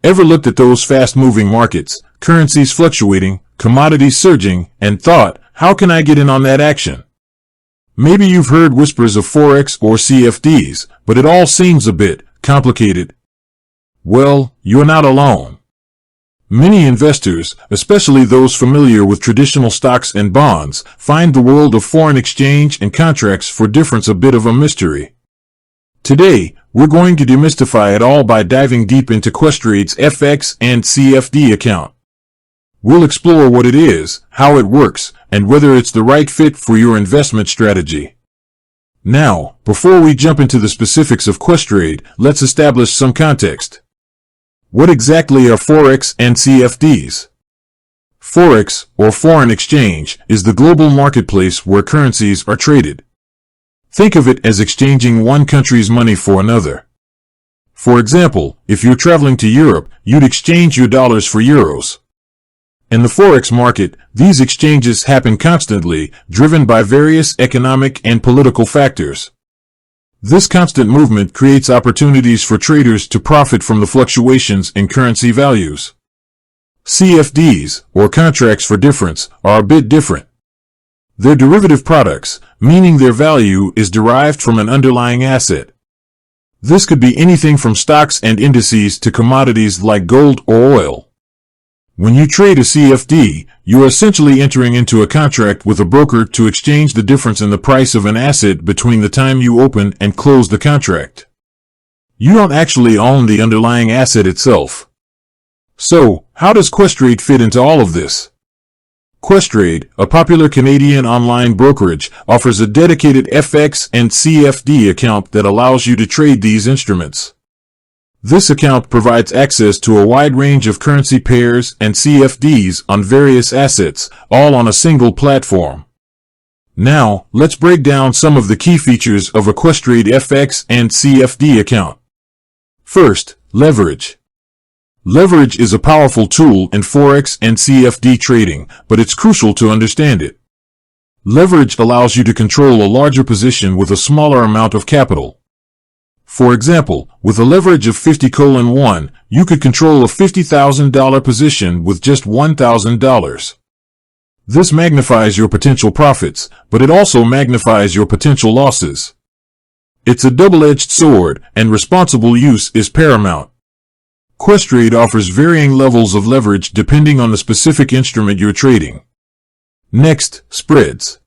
Ever looked at those fast-moving markets, currencies fluctuating, commodities surging, and thought, how can I get in on that action? Maybe you've heard whispers of Forex or CFDs, but it all seems a bit complicated. Well, you're not alone. Many investors, especially those familiar with traditional stocks and bonds, find the world of foreign exchange and contracts for difference a bit of a mystery. Today, we're going to demystify it all by diving deep into Questrade's FX and CFD account. We'll explore what it is, how it works, and whether it's the right fit for your investment strategy. Now, before we jump into the specifics of Questrade, let's establish some context. What exactly are Forex and CFDs? Forex, or foreign exchange, is the global marketplace where currencies are traded. Think of it as exchanging one country's money for another. For example, if you're traveling to Europe, you'd exchange your dollars for euros. In the Forex market, these exchanges happen constantly, driven by various economic and political factors. This constant movement creates opportunities for traders to profit from the fluctuations in currency values. CFDs, or contracts for difference, are a bit different. They're derivative products, meaning their value is derived from an underlying asset. This could be anything from stocks and indices to commodities like gold or oil. When you trade a CFD, you're essentially entering into a contract with a broker to exchange the difference in the price of an asset between the time you open and close the contract. You don't actually own the underlying asset itself. So, how does Questrade fit into all of this? Questrade, a popular Canadian online brokerage, offers a dedicated FX and CFD account that allows you to trade these instruments. This account provides access to a wide range of currency pairs and CFDs on various assets, all on a single platform. Now, let's break down some of the key features of a Questrade FX and CFD account. First, leverage. Leverage is a powerful tool in Forex and CFD trading, but it's crucial to understand it. Leverage allows you to control a larger position with a smaller amount of capital. For example, with a leverage of 50:1, you could control a $50,000 position with just $1,000. This magnifies your potential profits, but it also magnifies your potential losses. It's a double-edged sword, and responsible use is paramount. Questrade offers varying levels of leverage depending on the specific instrument you're trading. Next, spreads.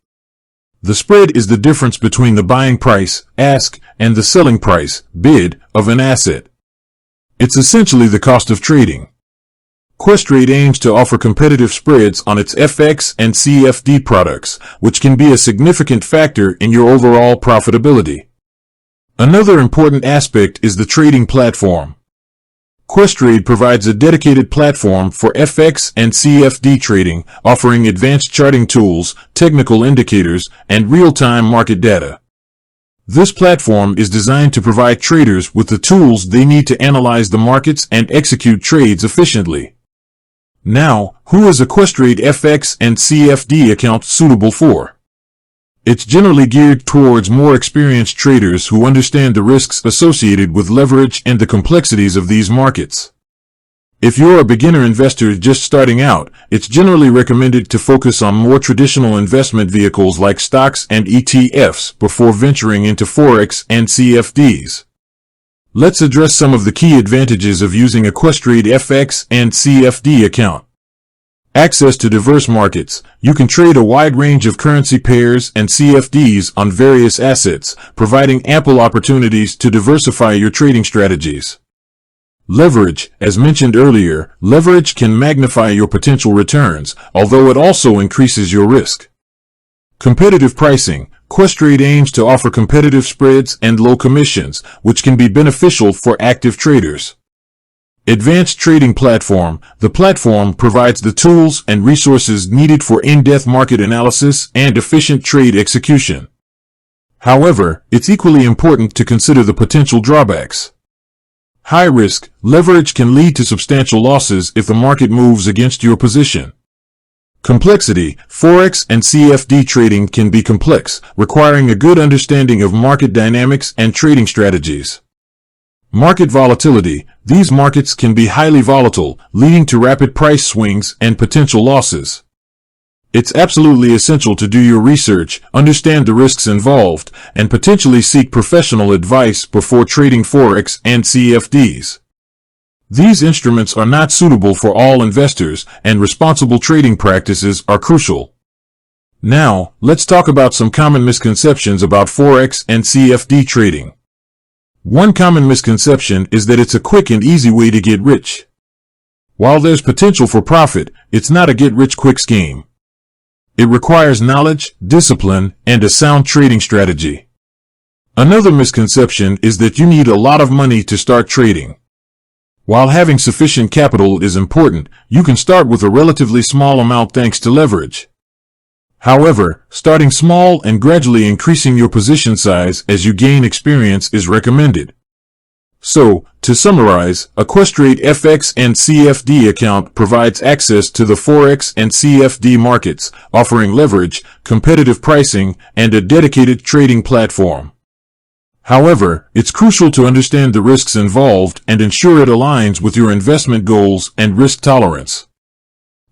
The spread is the difference between the buying price, ask, and the selling price, bid, of an asset. It's essentially the cost of trading. Questrade aims to offer competitive spreads on its FX and CFD products, which can be a significant factor in your overall profitability. Another important aspect is the trading platform. Questrade provides a dedicated platform for FX and CFD trading, offering advanced charting tools, technical indicators, and real-time market data. This platform is designed to provide traders with the tools they need to analyze the markets and execute trades efficiently. Now, who is a Questrade FX and CFD account suitable for? It's generally geared towards more experienced traders who understand the risks associated with leverage and the complexities of these markets. If you're a beginner investor just starting out, it's generally recommended to focus on more traditional investment vehicles like stocks and ETFs before venturing into Forex and CFDs. Let's address some of the key advantages of using a Questrade FX and CFD account. Access to diverse markets. You can trade a wide range of currency pairs and CFDs on various assets, providing ample opportunities to diversify your trading strategies. Leverage. As mentioned earlier, leverage can magnify your potential returns, although it also increases your risk. Competitive pricing. Questrade aims to offer competitive spreads and low commissions, which can be beneficial for active traders. Advanced Trading Platform. The platform provides the tools and resources needed for in-depth market analysis and efficient trade execution. However, it's equally important to consider the potential drawbacks. High risk. Leverage can lead to substantial losses if the market moves against your position. Complexity. Forex and CFD trading can be complex, requiring a good understanding of market dynamics and trading strategies. Market volatility. These markets can be highly volatile, leading to rapid price swings and potential losses. It's absolutely essential to do your research, understand the risks involved, and potentially seek professional advice before trading Forex and CFDs. These instruments are not suitable for all investors, and responsible trading practices are crucial. Now, let's talk about some common misconceptions about Forex and CFD trading. One common misconception is that it's a quick and easy way to get rich. While there's potential for profit, it's not a get-rich-quick scheme. It requires knowledge, discipline, and a sound trading strategy. Another misconception is that you need a lot of money to start trading. While having sufficient capital is important, you can start with a relatively small amount thanks to leverage. However, starting small and gradually increasing your position size as you gain experience is recommended. So, to summarize, a Questrade FX and CFD account provides access to the Forex and CFD markets, offering leverage, competitive pricing, and a dedicated trading platform. However, it's crucial to understand the risks involved and ensure it aligns with your investment goals and risk tolerance.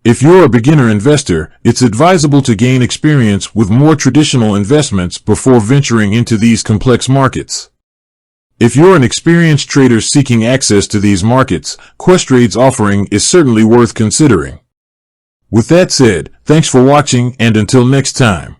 If you're a beginner investor, it's advisable to gain experience with more traditional investments before venturing into these complex markets. If you're an experienced trader seeking access to these markets, Questrade's offering is certainly worth considering. With that said, thanks for watching, and until next time.